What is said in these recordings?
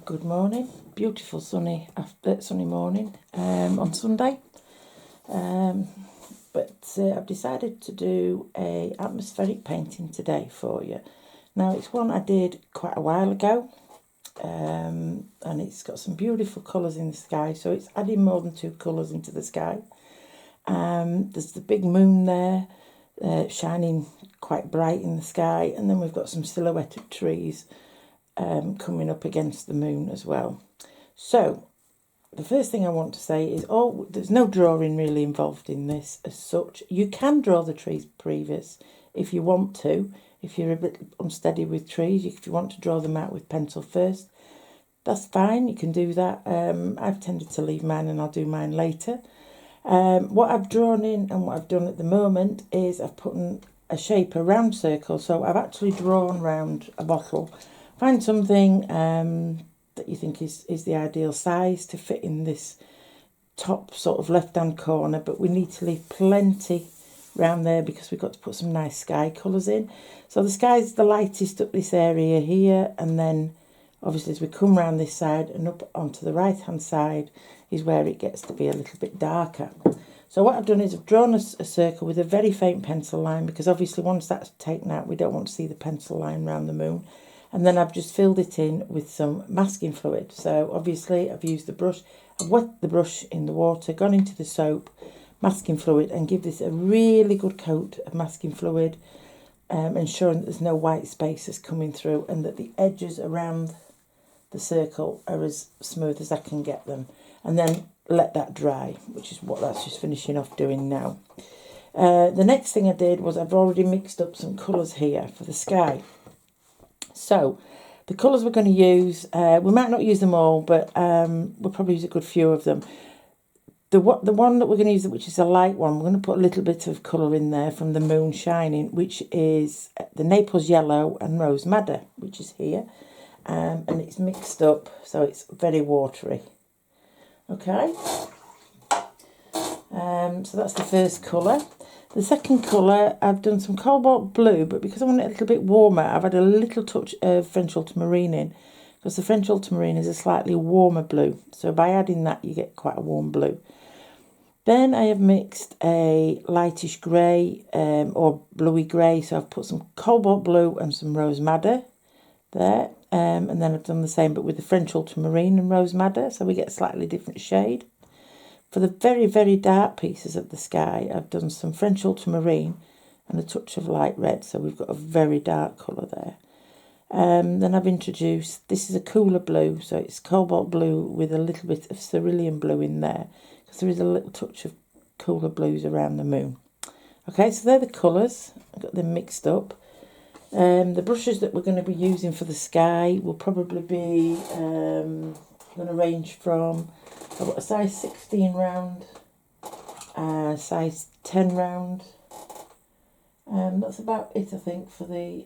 Good morning, beautiful sunny morning on Sunday. I've decided to do a atmospheric painting today for you. Now it's one I did quite a while ago, and it's got some beautiful colours in the sky, so it's adding more than two colours into the sky. There's the big moon there, shining quite bright in the sky, and then we've got some silhouetted trees coming up against the moon as well. So the first thing I want to say is, there's no drawing really involved in this as such. You can draw the trees previous if you want to. If you're a bit unsteady with trees, if you want to draw them out with pencil first, that's fine, you can do that. I've tended to leave mine and I'll do mine later. What I've drawn in and what I've done at the moment is I've put in a shape, a round circle. So I've actually drawn round a bottle. Find something that you think is the ideal size to fit in this top sort of left-hand corner, but we need to leave plenty round there because we've got to put some nice sky colours in. So the sky's the lightest up this area here, and then obviously as we come round this side and up onto the right-hand side is where it gets to be a little bit darker. So what I've done is I've drawn a circle with a very faint pencil line, because obviously once that's taken out we don't want to see the pencil line round the moon. And then I've just filled it in with some masking fluid. So obviously I've used the brush, I've wet the brush in the water, gone into the soap, masking fluid, and give this a really good coat of masking fluid, ensuring that there's no white spaces coming through and that the edges around the circle are as smooth as I can get them. And then let that dry, which is what that's just finishing off doing now. The next thing I did was I've already mixed up some colours here for the sky. So the colours we're going to use, we might not use them all, but we'll probably use a good few of them. The one that we're going to use, which is a light one, we're going to put a little bit of colour in there from the moon shining, which is the Naples yellow and rose madder, which is here. And it's mixed up, so it's very watery. Okay. So that's the first colour. The second colour, I've done some cobalt blue, but because I want it a little bit warmer, I've had a little touch of French ultramarine in, because the French ultramarine is a slightly warmer blue. So by adding that, you get quite a warm blue. Then I have mixed a lightish grey or bluey grey. So I've put some cobalt blue and some rose madder there. And then I've done the same, but with the French ultramarine and rose madder. So we get a slightly different shade. For the very, very dark pieces of the sky, I've done some French ultramarine and a touch of light red. So we've got a very dark colour there. Then I've introduced, this is a cooler blue. So it's cobalt blue with a little bit of cerulean blue in there, because there is a little touch of cooler blues around the moon. Okay, so they're the colours. I've got them mixed up. The brushes that we're going to be using for the sky will probably be going to range from, I've got a size 16 round, size 10 round. That's about it, I think, for the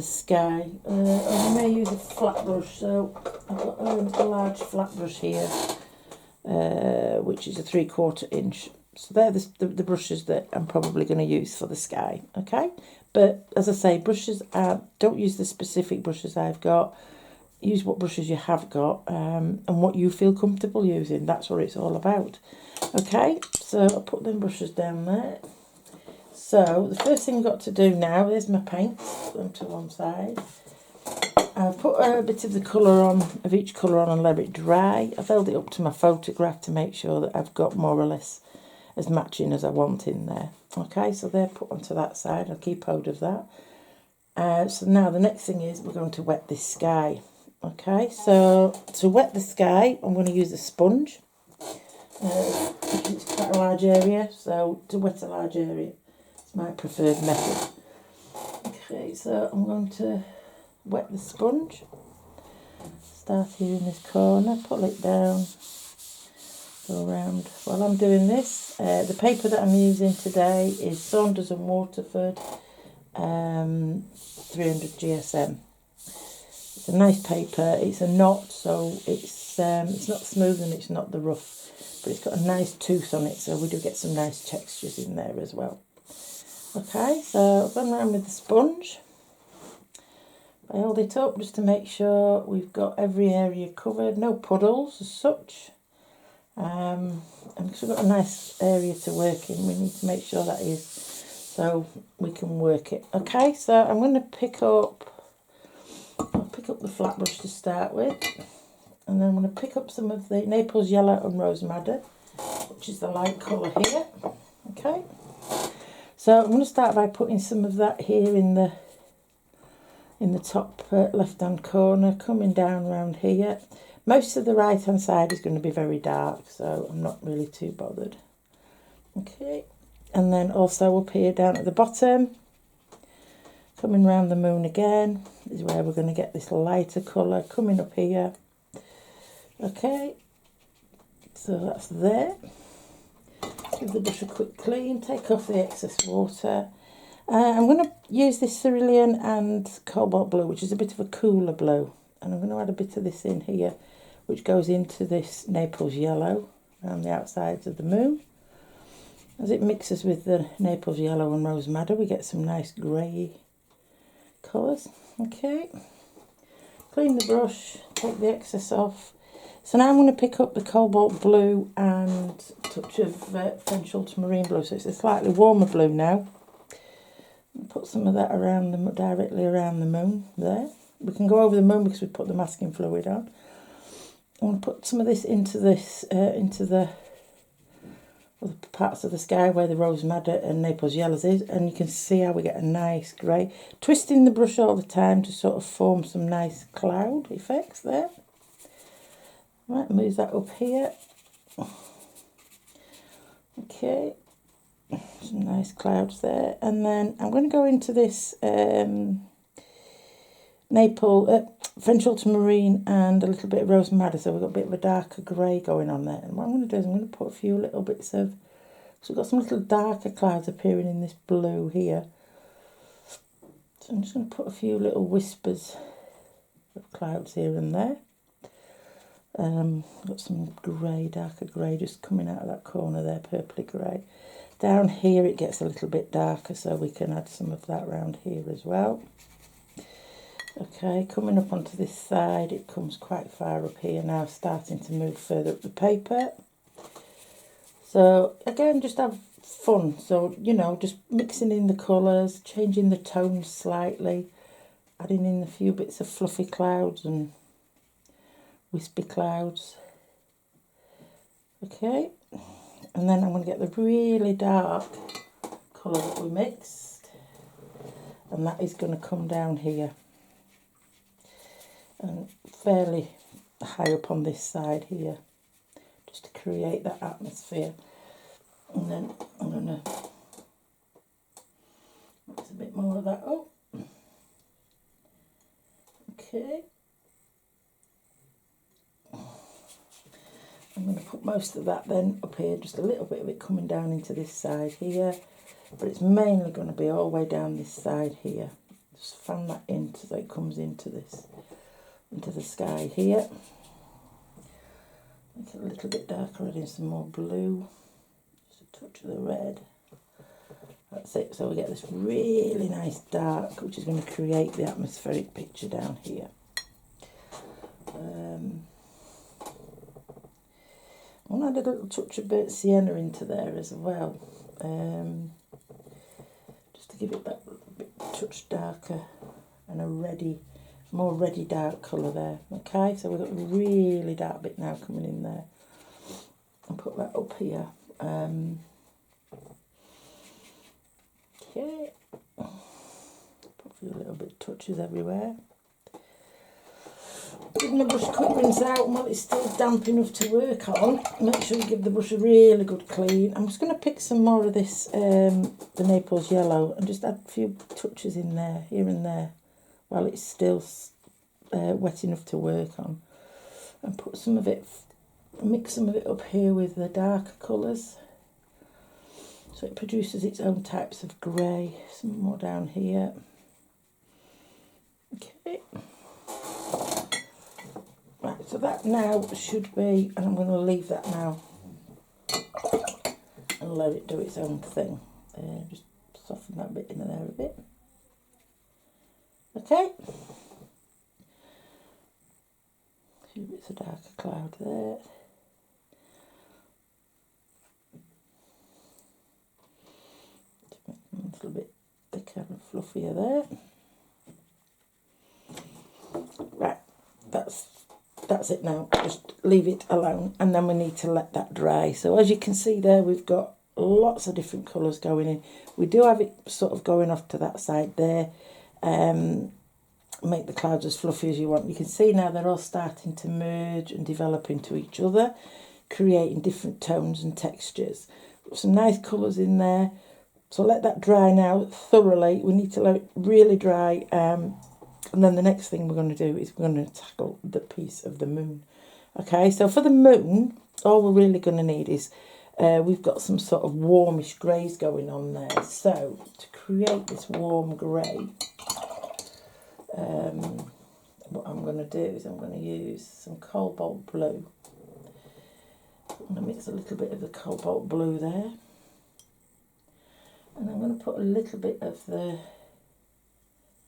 sky. I may use a flat brush, so I've got a large flat brush here, which is a 3/4 inch. So they're the brushes that I'm probably going to use for the sky, okay? But as I say, brushes don't use the specific brushes I've got. Use what brushes you have got, and what you feel comfortable using. That's what it's all about. Okay, so I'll put them brushes down there. So the first thing I've got to do now, there's my paints, put them to one side. I've put a bit of the colour on, of each colour on, and let it dry. I've held it up to my photograph to make sure that I've got more or less as matching as I want in there. Okay, so they're put onto that side. I'll keep hold of that. So now the next thing is we're going to wet this sky. Okay, so to wet the sky, I'm going to use a sponge. It's quite a large area, so to wet a large area, it's my preferred method. Okay, so I'm going to wet the sponge. Start here in this corner, pull it down, go around. While I'm doing this, the paper that I'm using today is Saunders and Waterford 300 GSM. It's a nice paper. It's a knot, so it's not smooth and it's not the rough, but it's got a nice tooth on it, so we do get some nice textures in there as well. Okay, so I've gone around with the sponge. I hold it up just to make sure we've got every area covered, no puddles as such. And because we've got a nice area to work in, we need to make sure that is, so we can work it. Okay, so I'm going to I'll pick up the flat brush to start with, and then I'm going to pick up some of the Naples Yellow and Rose Madder, which is the light colour here. Okay, so I'm going to start by putting some of that here in the top left hand corner, coming down around here. Most of the right hand side is going to be very dark, so I'm not really too bothered. Okay, and then also up here down at the bottom, coming round the moon again, is where we're going to get this lighter colour coming up here. Okay, so that's there. Give the brush a quick clean, take off the excess water. I'm going to use this cerulean and cobalt blue, which is a bit of a cooler blue, and I'm going to add a bit of this in here, which goes into this Naples Yellow around the outsides of the moon. As it mixes with the Naples Yellow and Rose Madder, we get some nice grey colours. Okay, clean the brush, take the excess off. So now I'm going to pick up the cobalt blue and a touch of French ultramarine blue, so it's a slightly warmer blue now. Put some of that around directly around the moon there. We can go over the moon because we put the masking fluid on. I'm going to put some of this into the parts of the sky where the Rose Madder and Naples Yellows is, and you can see how we get a nice grey. Twisting the brush all the time to sort of form some nice cloud effects there. Right, move that up here. Okay, some nice clouds there, and then I'm going to go into this French ultramarine and a little bit of Rose Madder, so we've got a bit of a darker grey going on there. And what I'm going to do is I'm going to put a few little bits of, so we've got some little darker clouds appearing in this blue here. So I'm just going to put a few little whispers of clouds here and there. Got some grey, darker grey just coming out of that corner there, purpley grey. Down here it gets a little bit darker, so we can add some of that around here as well. Okay, coming up onto this side, it comes quite far up here now, starting to move further up the paper. So again, just have fun. So, you know, just mixing in the colours, changing the tones slightly, adding in a few bits of fluffy clouds and wispy clouds. Okay, and then I'm going to get the really dark colour that we mixed, and that is going to come down here and fairly high up on this side here, just to create that atmosphere. And then I'm going to mix a bit more of that up. Okay, I'm going to put most of that then up here, just a little bit of it coming down into this side here, but it's mainly going to be all the way down this side here. Just fan that in so it comes into this, into the sky here. Make it a little bit darker, adding some more blue, just a touch of the red. That's it, so we get this really nice dark, which is going to create the atmospheric picture down here. I want to add a little touch of burnt sienna into there as well, just to give it that bit touch darker and a more reddy dark colour there. Okay, so we've got a really dark bit now coming in there. I'll put that up here. Okay, put a few little bit touches everywhere. Give the brush a quick rinse out while it's still damp enough to work on. Make sure you give the brush a really good clean. I'm just going to pick some more of this, the Naples Yellow, and just add a few touches in there, here and there, while it's still wet enough to work on. And put some of it, mix some of it up here with the darker colours, so it produces its own types of grey. Some more down here. Okay. Right, so that now should be, and I'm going to leave that now and let it do its own thing. Just soften that bit in there a bit. Okay, bits of darker cloud there. A little bit thicker and fluffier there. Right, that's it now. Just leave it alone, and then we need to let that dry. So as you can see there, we've got lots of different colours going in. We do have it sort of going off to that side there. Make the clouds as fluffy as you want. You can see now they're all starting to merge and develop into each other, creating different tones and textures. Got some nice colours in there. So let that dry now thoroughly. We need to let it really dry. And then the next thing we're going to do is we're going to tackle the piece of the moon. Okay, so for the moon, all we're really going to need is, we've got some sort of warmish greys going on there. So to create this warm grey, what I'm going to do is I'm going to use some cobalt blue. I'm going to mix a little bit of the cobalt blue there. And I'm going to put a little bit of the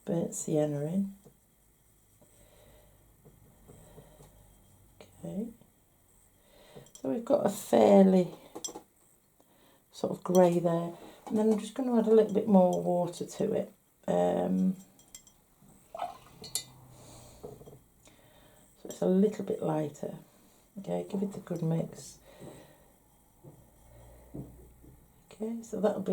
burnt sienna in. Okay. So we've got a fairly sort of grey there. And then I'm just going to add a little bit more water to it. So it's a little bit lighter. Okay, give it a good mix. Okay, so that'll be